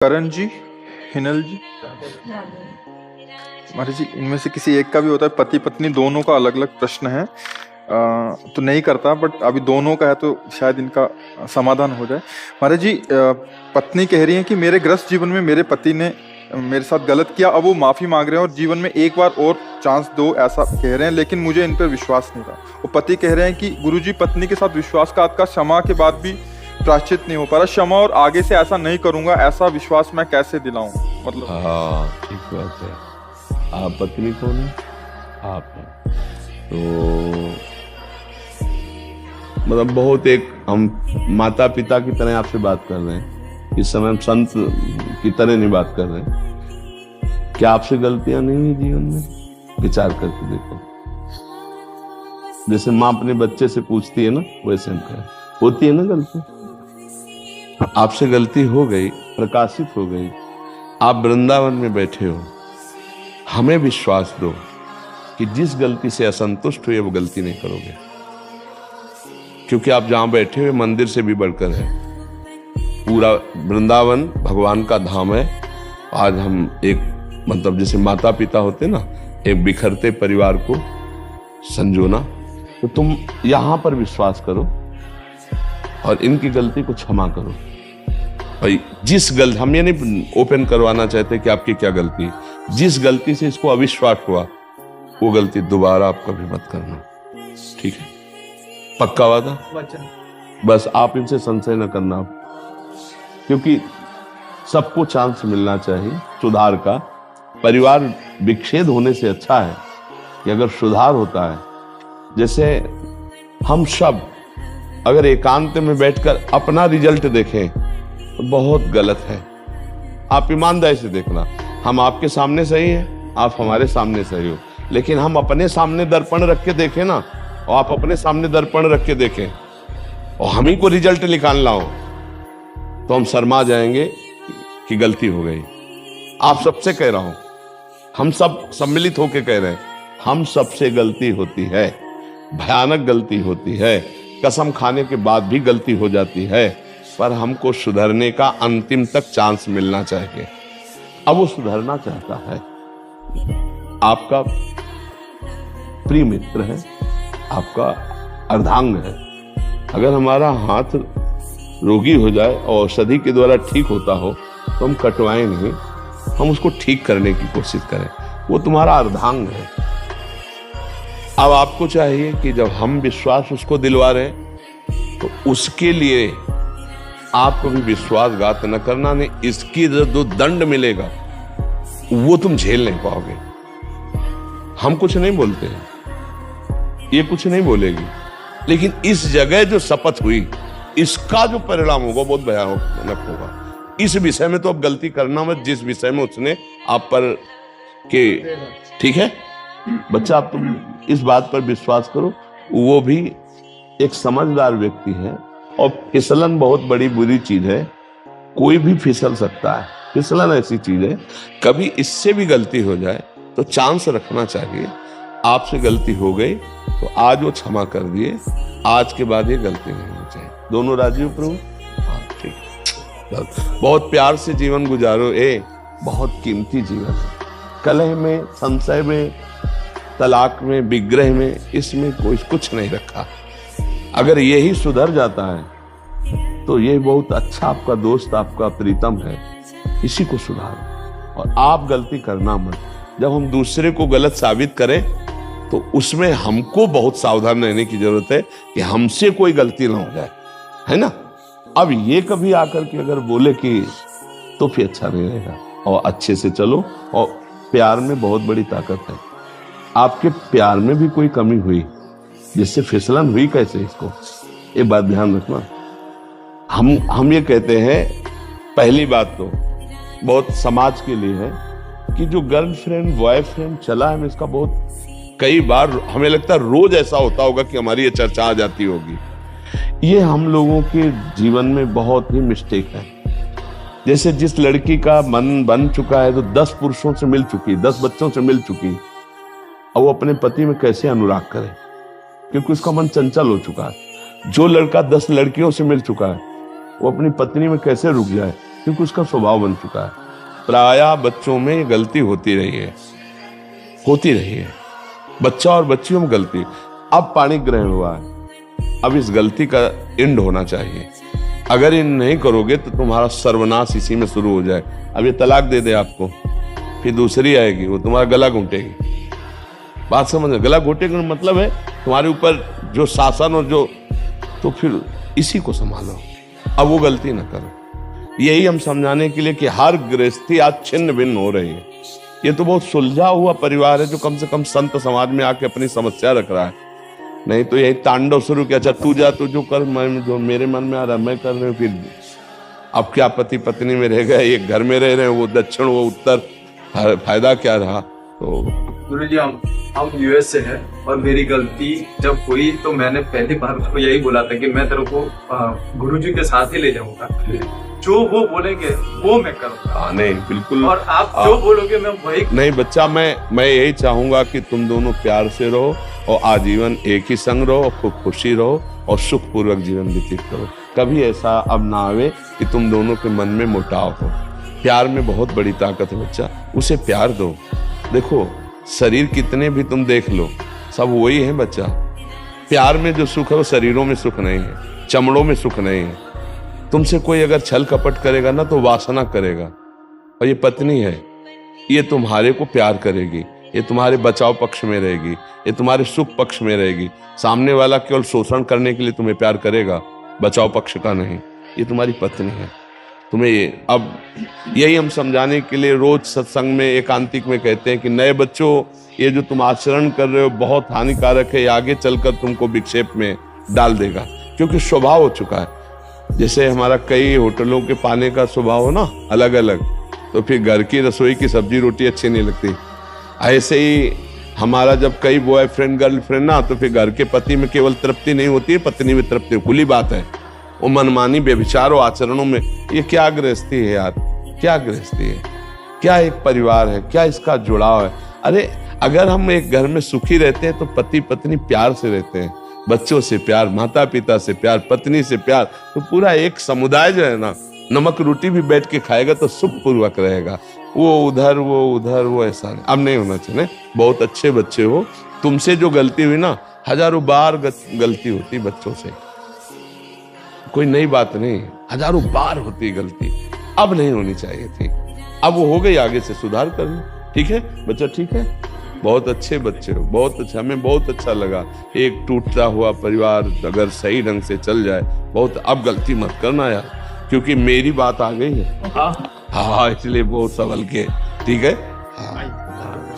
करण जी, हिनल जी, महाराज जी, इनमें से किसी एक का भी होता है, पति पत्नी दोनों का अलग अलग प्रश्न है। तो नहीं करता, बट अभी दोनों का है तो शायद इनका समाधान हो जाए। महाराज जी, पत्नी कह रही है कि मेरे ग्रस्त जीवन में मेरे पति ने मेरे साथ गलत किया, अब वो माफी मांग रहे हैं और जीवन में एक बार और चांस दो, ऐसा कह रहे हैं, लेकिन मुझे इन पर विश्वास नहीं रहा। वो पति कह रहे हैं कि गुरुजी, पत्नी के साथ विश्वासघात का क्षमा के बाद भी प्रायश्चित नहीं हो पा रहा, क्षमा और आगे से ऐसा नहीं करूंगा, ऐसा विश्वास मैं कैसे दिलाऊं? मतलब हाँ, ठीक बात है। आप पत्नी कौन है? आप हैं। तो मतलब बहुत एक हम माता पिता की तरह आपसे बात कर रहे हैं, इस समय हम संत की तरह नहीं बात कर रहे हैं। क्या आपसे गलतियां नहीं हुई जीवन में? विचार करके देखो। जैसे माँ अपने बच्चे से पूछती है ना, वैसे हम कहें होती है ना गलती। आपसे गलती हो गई, प्रकाशित हो गई, आप वृंदावन में बैठे हो, हमें विश्वास दो कि जिस गलती से असंतुष्ट हुए वो गलती नहीं करोगे, क्योंकि आप जहां बैठे हुए मंदिर से भी बढ़कर है। पूरा वृंदावन भगवान का धाम है। आज हम एक मतलब जैसे माता पिता होते ना, एक बिखरते परिवार को संजोना, तो तुम यहां पर विश्वास करो और इनकी गलती को क्षमा करो। भाई जिस गलती, हम ये नहीं ओपन करवाना चाहते कि आपकी क्या गलती, जिस गलती से इसको अविश्वास हुआ वो गलती दोबारा आप कभी मत करना, ठीक है? पक्का वादा? बस आप इनसे संशय न करना, क्योंकि सबको चांस मिलना चाहिए सुधार का। परिवार विच्छेद होने से अच्छा है कि अगर सुधार होता है। जैसे हम सब अगर एकांत में बैठकर अपना रिजल्ट देखें तो बहुत गलत है। आप ईमानदारी से देखना, हम आपके सामने सही हैं, आप हमारे सामने सही हो, लेकिन हम अपने सामने दर्पण रख के देखें ना, और आप अपने सामने दर्पण रख के देखें और हम ही को रिजल्ट निकालना हो, तो हम शर्मा जाएंगे कि गलती हो गई। आप सबसे कह रहा हूं, हम सब सम्मिलित होकर कह रहे हैं, हम सबसे गलती होती है, भयानक गलती होती है, कसम खाने के बाद भी गलती हो जाती है, पर हमको सुधरने का अंतिम तक चांस मिलना चाहिए। अब वो सुधरना चाहता है, आपका प्रिय मित्र है, आपका अर्धांग है। अगर हमारा हाथ रोगी हो जाए और औषधि के द्वारा ठीक होता हो तो हम कटवाएं नहीं, हम उसको ठीक करने की कोशिश करें। वो तुम्हारा अर्धांग है। अब आपको चाहिए कि जब हम विश्वास उसको दिलवा रहे हैं तो उसके लिए आप कभी विश्वासघात न करना, नहीं इसकी जो दंड मिलेगा वो तुम झेल नहीं पाओगे। हम कुछ नहीं बोलते हैं, ये कुछ नहीं बोलेगी, लेकिन इस जगह जो शपथ हुई इसका जो परिणाम होगा बहुत भयानक होगा। इस विषय में तो अब गलती करना मत, जिस विषय में उसने आप पर के, ठीक है बच्चा, आप तुम इस बात पर विश्वास करो। वो भी एक समझदार व्यक्ति है, और फिसलन बहुत बड़ी बुरी चीज है, कोई भी फिसल सकता है। फिसलन ऐसी चीज है, कभी इससे भी गलती हो जाए तो चांस रखना चाहिए। आपसे गलती हो गई तो आज वो क्षमा कर दिए, आज के बाद ये गलती नहीं होनी चाहिए। दोनों राजी हो प्रभु? हाँ, ठीक। बहुत प्यार से जीवन गुजारो, बहुत कीमती जीवन है। कलह में, संशय में, तलाक में, विग्रह में, इसमें कोई कुछ नहीं रखा। अगर यही सुधर जाता है तो ये बहुत अच्छा आपका दोस्त, आपका प्रीतम है, इसी को सुधारो। और आप गलती करना मत। जब हम दूसरे को गलत साबित करें तो उसमें हमको बहुत सावधान रहने की जरूरत है कि हमसे कोई गलती ना हो जाए, है ना? अब ये कभी आकर के अगर बोले कि, तो फिर अच्छा नहीं रहेगा। और अच्छे से चलो, और प्यार में बहुत बड़ी ताकत है। आपके प्यार में भी कोई कमी हुई जिससे फिसलन हुई, कैसे, इसको ये बात ध्यान रखना। हम ये कहते हैं, पहली बात तो बहुत समाज के लिए है कि जो गर्लफ्रेंड बॉयफ्रेंड चला है, इसका बहुत कई बार हमें लगता है रोज ऐसा होता होगा कि हमारी ये चर्चा आ जाती होगी। ये हम लोगों के जीवन में बहुत ही मिस्टेक है। जैसे जिस लड़की का मन बन चुका है, तो 10 पुरुषों से मिल चुकी, 10 बच्चों से मिल चुकी, और वो अपने पति में कैसे अनुराग करे, क्योंकि उसका मन चंचल हो चुका है। जो लड़का 10 लड़कियों से मिल चुका है, वो अपनी पत्नी में कैसे रुक जाए, क्योंकि उसका स्वभाव बन चुका है। प्रायः बच्चों में गलती होती रही है, बच्चा और बच्चियों में गलती। अब पाणी ग्रहण हुआ है, अब इस गलती का एंड होना चाहिए। अगर इन नहीं करोगे तो तुम्हारा सर्वनाश इसी में शुरू हो जाए। अब ये तलाक दे दे आपको, फिर दूसरी आएगी, वो तुम्हारा गला घोंटेगी। बात समझ, गला घोंटेगी मतलब है तुम्हारे ऊपर जो शासन और जो, तो फिर इसी को संभालो, अब वो गलती ना करो। यही हम समझाने के लिए कि हर गृहस्थी आज छिन्न भिन्न हो रही है। ये तो बहुत सुलझा हुआ परिवार है जो कम से कम संत समाज में आके अपनी समस्या रख रहा है, नहीं तो यही तांडव शुरू किया, अच्छा तू जा, तू जो कर, मैं जो मेरे मन में आ रहा मैं कर रहा हूँ। फिर अब क्या पति पत्नी में रह गए, एक घर में रह रहे हैं, वो दक्षिण वो उत्तर, फायदा क्या रहा। तो गुरुजी हम यूएस से हैं और मेरी गलती जब हुई तो मैंने पहली बार उसको यही बोला था कि मैं तेरे को गुरुजी के साथ ही ले जाऊंगा, जो वो बोलेंगे वो मैं करूंगा। नहीं बिल्कुल, और आप जो बोलोगे मैं वही। नहीं बच्चा, मैं यही चाहूंगा कि तुम दोनों प्यार से रहो और आजीवन एक ही संग रहो, खूब खुशी रहो और सुख पूर्वक जीवन व्यतीत करो। कभी ऐसा अब ना आवे कि तुम दोनों के मन में मुटाव हो। प्यार में बहुत बड़ी ताकत है बच्चा, उसे प्यार दो। देखो शरीर कितने भी तुम देख लो, सब वही है बच्चा। प्यार में जो सुख है वो शरीरों में सुख नहीं है, चमड़ों में सुख नहीं है। तुमसे कोई अगर छल कपट करेगा ना तो वासना करेगा। और ये पत्नी है, ये तुम्हारे को प्यार करेगी, ये तुम्हारे बचाव पक्ष में रहेगी, ये तुम्हारे सुख पक्ष में रहेगी। सामने वाला केवल शोषण करने के लिए तुम्हें प्यार करेगा, बचाव पक्ष का नहीं। ये तुम्हारी पत्नी है। तुम्हें अब यही हम समझाने के लिए रोज सत्संग में एकांतिक में कहते हैं कि नए बच्चों, ये जो तुम आचरण कर रहे हो बहुत हानिकारक है, आगे चलकर तुमको विक्षेप में डाल देगा, क्योंकि स्वभाव हो चुका है। जैसे हमारा कई होटलों के पाने का स्वभाव हो ना अलग अलग, तो फिर घर की रसोई की सब्जी रोटी अच्छी नहीं लगती। ऐसे ही हमारा जब कई बॉयफ्रेंड गर्लफ्रेंड ना, तो फिर घर के पति में केवल तृप्ति नहीं होती है, पत्नी में तृप्ति, खुली बात है। वो मनमानी व्यभिचार और आचरणों में, ये क्या गृहस्थी है यार, क्या गृहस्थी है, क्या एक परिवार है, क्या इसका जुड़ाव है। अरे अगर हम एक घर में सुखी रहते हैं तो पति पत्नी प्यार से रहते हैं, बच्चों से प्यार, माता पिता से प्यार, पत्नी से प्यार, तो पूरा एक समुदाय जो है ना, नमक रोटी भी बैठ के खाएगा तो सुख पूर्वक रहेगा। वो उधर वो ऐसा नहीं, अब नहीं होना चाहिए। बहुत अच्छे बच्चे हो, तुमसे जो गलती हुई ना, हजारों बार गलती होती बच्चों से, कोई नई बात नहीं, हजारों बार होती गलती, अब नहीं होनी चाहिए थी। अब वो हो गई, आगे से सुधार कर लो। ठीक है बच्चा, ठीक है, बहुत अच्छे बच्चे हो, बहुत अच्छा, हमें बहुत अच्छा लगा। एक टूटता हुआ परिवार अगर सही ढंग से चल जाए, बहुत, अब गलती मत करना यार, क्योंकि मेरी बात आ गई है। हाँ, इसलिए बहुत संभल के, ठीक है। हाँ।